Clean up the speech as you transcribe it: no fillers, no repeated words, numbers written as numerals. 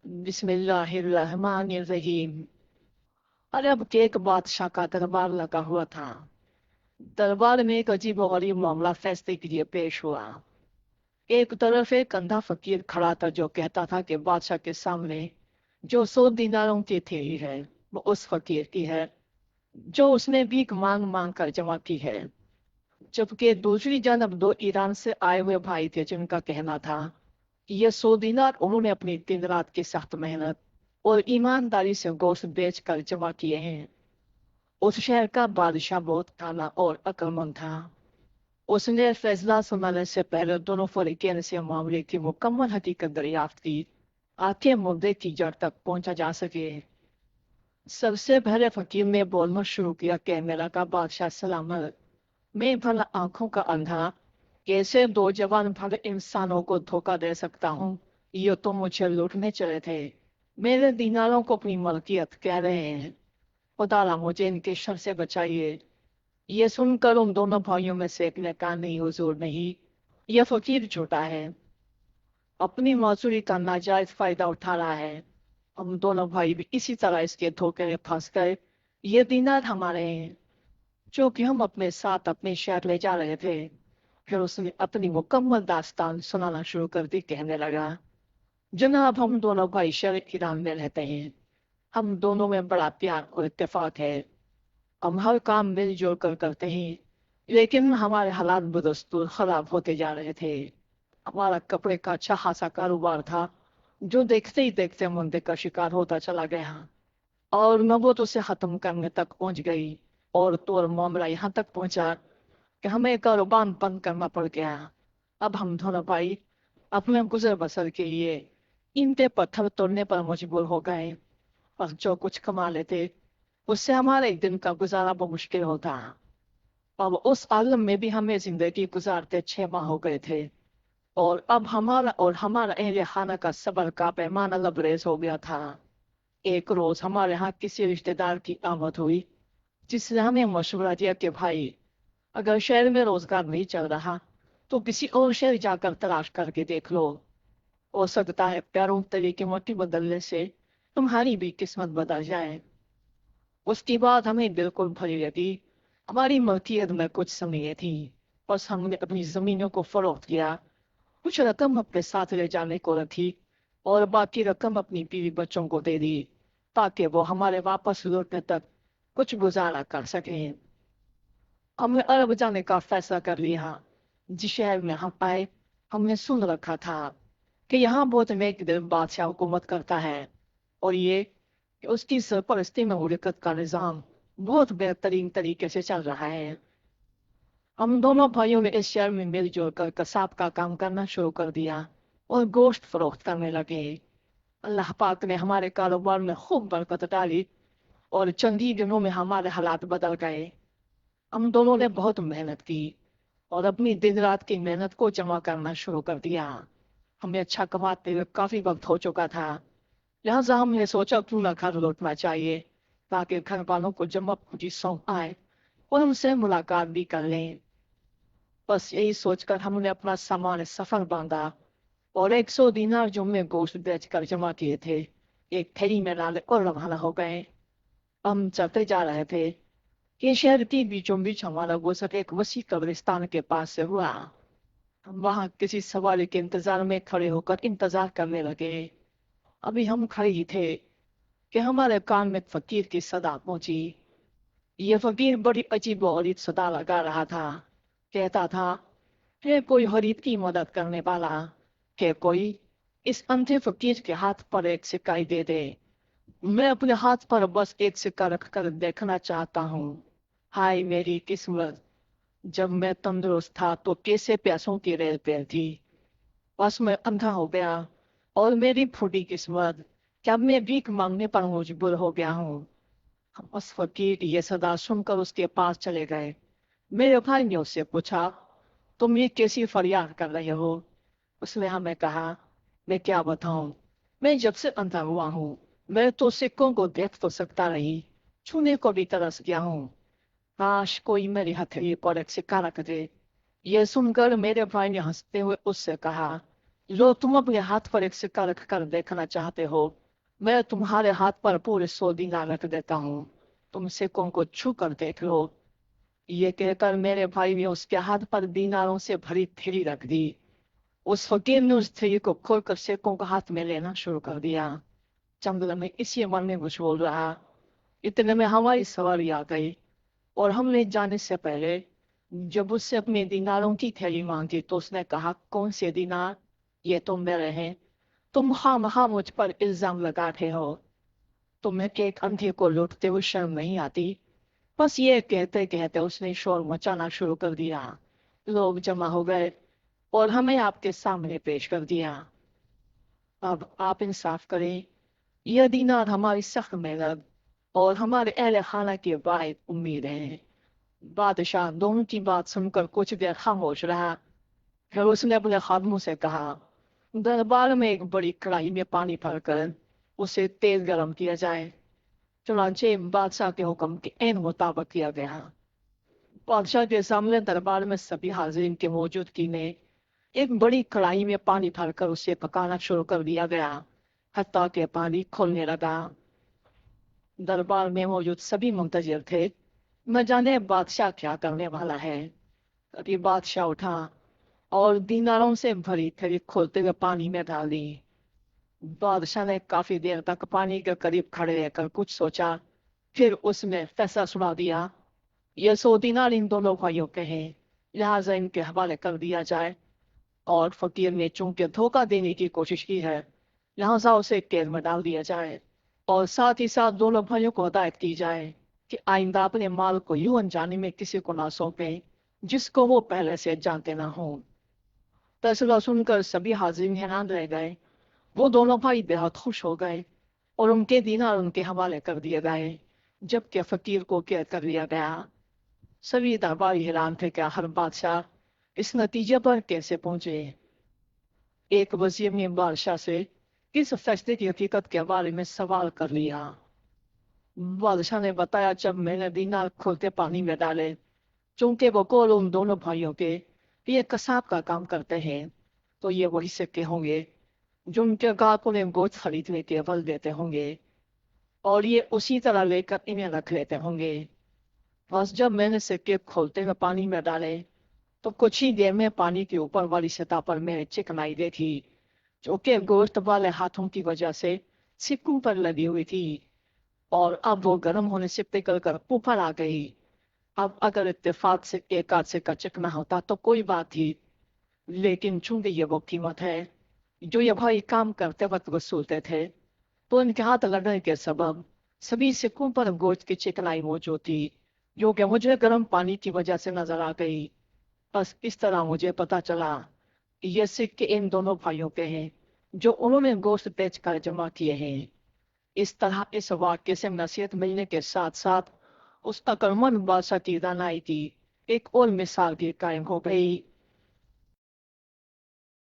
बिस्मिल्लाहिर्रहमानिर्रहीम। अरब के एक बादशाह का दरबार लगा हुआ था। दरबार में एक अजीब और गरीब मामला फैसले के लिए पेश हुआ। एक तरफ एक अंधा फकीर खड़ा था जो कहता था कि बादशाह के सामने जो 100 दिनारों की थैली है वो उस फकीर की है जो उसने भीख मांग मांग कर जमा की है। जबकि दूसरी जानब दो ईरान से आए हुए भाई थे जिनका कहना था कि ये 100 दिनार उन्होंने अपनी दिन रात की सख्त मेहनत और ईमानदारी से गोश्त बेच कर जमा किए हैं। उस शहर का बादशाह बहुत काला और अक्लमंद था। उसने फैसला सुनाने से पहले दोनों फरीकैन से मामले की मुकम्मल हकीकत दरियाफ्त की ताकि मुद्दे की जड़ तक पहुंचा जा सके। सबसे पहले फकीर ने बोलना शुरू किया कि मेरा का बादशाह सलामत, मैं भला आंखों का अंधा कैसे दो जवान भले इंसानों को धोखा दे सकता हूँ। ये तो मुझे लूटने चले थे, मेरे दीनारों को अपनी मलकियत कह रहे हैं। खुदा मुझे इनके शर से बचाइए। ये सुनकर उन दोनों भाइयों में से एक ने कहा, नहीं हुजूर नहीं, यह फकीर झूठा है, अपनी मौजूरी का नाजायज फायदा उठा रहा है। हम दोनों भाई भी इसी तरह इसके धोखे में फंस गए। ये दीनार हमारे हैं जो कि हम अपने साथ अपने शहर ले जा रहे थे। फिर उसने अपनी मुकम्मल दास्तान सुनाना शुरू कर दी। कहने लगा, जनाब हम दोनों भाई शहर ईरान में रहते हैं। हम दोनों में बड़ा प्यार और इत्तेफाक है। हम हर काम मिलजुल कर करते हैं, लेकिन हमारे हालात बदस्तूर खराब होते जा रहे थे। हमारा कपड़े का अच्छा खासा कारोबार था जो देखते ही देखते मंदे का शिकार होता चला गया और नबूत उसे खत्म करने तक पहुंच गई। और तो और मामला यहाँ तक पहुंचा कि हमें कारोबार बंद करना पड़ गया। अब हम दोनों भाई अपने गुजर बसर के लिए ईंटें पत्थर तोड़ने पर मजबूर हो गए और जो कुछ कमा लेते उससे हमारे दिन का गुजारा बहुत मुश्किल होता। अब उस आलम में भी हमें जिंदगी गुजारते 6 माह हो गए थे और अब हमारा अहले खाना का सबर का पैमाना लबरेज हो गया था। एक रोज हमारे यहाँ किसी रिश्तेदार की आमद हुई जिसने हमें मशवरा दिया कि भाई अगर शहर में रोजगार नहीं चल रहा तो किसी और शहर जाकर तलाश करके देख लो। हो सकता है प्यारों तरीके मोटी बदलने से तुम्हारी भी किस्मत बदल जाए। उसकी बात हमें बिल्कुल भली लगी। हमारी मलकियत में कुछ जमीनें थी, बस हमने अपनी जमीनों को फरोख्त किया, कुछ रकम अपने साथ ले जाने को रखी और बाकी रकम अपनी बीवी बच्चों को दे दी ताकि वो हमारे वापस लौटने तक कुछ गुजारा कर सकें। हमने अरब जाने का फैसला कर लिया। जिस शहर में हम आए हमने सुन रखा था कि यहाँ बहुत नेक दिल बादशाह हुकूमत करता है और ये कि उसकी सरपरस्ती में मुल्कत का निज़ाम बहुत बेहतरीन तरीके से चल रहा है। हम दोनों भाइयों ने इस शहर में मिलजुल कर कसाब का काम करना शुरू कर दिया और गोश्त फरोख्त करने लगे। अल्लाह पाक ने हमारे कारोबार में खूब बरकत डाली और चंद ही दिनों में हमारे हालात बदल गए। हम दोनों ने बहुत मेहनत की और अपनी दिन रात की मेहनत को जमा करना शुरू कर दिया। हमें अच्छा कमाते हुए काफी वक्त हो चुका था, लिहाजा हमने सोचा क्यों ना घर लौटना चाहिए ताकि घर वालों को जमा पूंजी सौंप आए और उनसे मुलाकात भी कर लें। बस यही सोचकर हमने अपना सामान सफर बांधा और 100 दिनार जो हमने गोश्त बेच कर जमा किए थे एक थैली में डाले और रवाना हो गए। हम चलते जा रहे थे कि शहर के बीचों बीच हमारा गुजर एक वसी कब्रिस्तान के पास से हुआ। हम वहां किसी सवारी के इंतजार में खड़े होकर इंतजार करने लगे। अभी हम खड़े ही थे कि हमारे कान में फकीर की सदा पहुंची। ये फकीर बड़ी अजीब और गरीब सदा लगा रहा था। कहता था, है कोई गरीब की मदद करने वाला, है कोई इस अंधे फकीर के हाथ पर एक सिक्का ही दे दे। मैं अपने हाथ पर बस एक सिक्का रखकर देखना चाहता हूँ। हाय मेरी किस्मत, जब मैं तंदुरुस्त था तो कैसे पैसों की रेल पैर थी। बस मैं अंधा हो गया और मेरी फूटी किस्मत, क्या मैं भीख मांगने पर मजबूर हो गया हूँ। उस फकीर ये सदा सुनकर उसके पास चले गए। मेरे भाई ने उससे पूछा, तुम ये कैसी फरियाद कर रहे हो। उसने हमें कहा, मैं क्या बताऊं, मैं जब से अंधा हुआ हूँ मैं तो सिक्कों को देख तो सकता नहीं, छूने को भी तरस गया हूँ। काश कोई मेरी हथेली पर एक सिक्का रख दे। यह सुनकर मेरे भाई ने हंसते हुए उससे कहा, जो तुम अपने हाथ पर एक सिक्का रख कर देखना चाहते हो, मैं तुम्हारे हाथ पर पूरे 100 दिनार रख देता हूँ, तुम सिक्कों को छू कर देख लो। ये कहकर मेरे भाई ने उसके हाथ पर दीनारों से भरी थैली रख दी। उस फकीर ने उस थैली को खोलकर सिक्कों को हाथ में लेना शुरू कर दिया। चंद्र में इसी मन में कुछ बोल रहा। इतने में हमारी सवारी आ गई, और हमने जाने से पहले जब उससे अपने दीनारों की थैली मांगी तो उसने कहा, कौन से दीनार? ये तो मेरे हैं, तुम खामखा मुझ पर इल्जाम लगाते हो। तुम्हें कि एक अंधे को लूटते हुए शर्म नहीं आती? बस ये कहते कहते उसने शोर मचाना शुरू कर दिया। लोग जमा हो गए और हमें आपके सामने पेश कर दिया। अब आप इंसाफ करें, यह दीनार हमारी सख्त मेहनत और हमारे अहल खाना की वाहिद उम्मीद है। बादशाह दोनों की बात सुनकर कुछ देर खामोश रहा। फिर उसने अपने खादमों से कहा, दरबार में एक बड़ी कढ़ाई में पानी भरकर उसे तेल गरम किया जाए। चुनांचे बादशाह के हुक्म के एन मुताबिक किया गया। बादशाह के सामने दरबार में सभी हाजिरीन की मौजूदगी में एक बड़ी कढ़ाई में पानी भरकर उसे पकाना शुरू कर दिया गया, हत्ता कि पानी खोलने लगा। दरबार में मौजूद सभी मुंतजिर थे, न जाने बादशाह क्या करने वाला है। तभी बादशाह उठा और दीनारों से भरी थैली खोलते हुए पानी में डाल दी। बादशाह ने काफी देर तक पानी के करीब खड़े रहकर कुछ सोचा, फिर उसने फैसला सुना दिया, यह 100 दिनार इन दोनों भाइयों के हैं, लिहाजा इनके हवाले कर दिया जाए। और फकीर ने चूंकि धोखा देने की कोशिश की है, लिहाजा उसे कैद में डाल दिया जाए। और साथ ही साथ दोनों भाइयों को हदायत की जाए कि आइंदा अपने माल को यूं अनजाने में किसी को ना सौंपें जिसको वो पहले से जानते ना हों। फैसला सुनकर सभी हाजिर हैरान रह गए। वो दोनों भाई बेहद खुश हो गए और उनके दीनार उनके हवाले कर दिए गए, जबकि फकीर को कैद कर लिया गया। सभी दरबारी हैरान थे कि हर बादशाह इस नतीजे पर कैसे पहुंचे। एक वजीर ने बादशाह से इस फैसले की हकीकत के बारे में सवाल कर लिया। बादशाह ने बताया, जब मैंने दीनार खोलते पानी में डाले, चूंकि वो कोल उन दोनों भाइयों के ये कसाब का काम करते हैं, तो ये वही सिक्के होंगे जो उनके ग्राहकों ने गोश्त खरीदने के बल देते होंगे, और ये उसी तरह लेकर इन्हें रख लेते होंगे। बस जब मैंने सिक्के खोलते हुए पानी में डाले तो कुछ ही देर में पानी के ऊपर वाली सतह पर मैंने चिकनाई देखी, जो कि गोश्त वाले हाथों की वजह से सिक्कों पर लगी हुई थी, और अब वो गर्म होने से पिघल कर ऊपर आ गई। अब अगर इत्तेफाक से एक आध सिक्का चिकना होता तो कोई बात थी, लेकिन चूंकि ये वो कीमत है जो ये भाई काम करते वक्त वसूलते थे, तो इनके हाथ लगने के सबब सभी सिक्कों पर गोश्त की चिकनाई मौजूद थी, जो कि मुझे गर्म पानी की वजह से नजर आ गई। बस इस तरह मुझे पता चला कि ये सिक्के इन दोनों भाइयों के हैं जो उन्होंने गोश्त बेचकर जमा किए हैं। इस तरह इस वाक्य से नसीहत मिलने के साथ साथ उस अक्लमंद बादशाह की दानाई की एक और मिसाल भी कायम हो गई।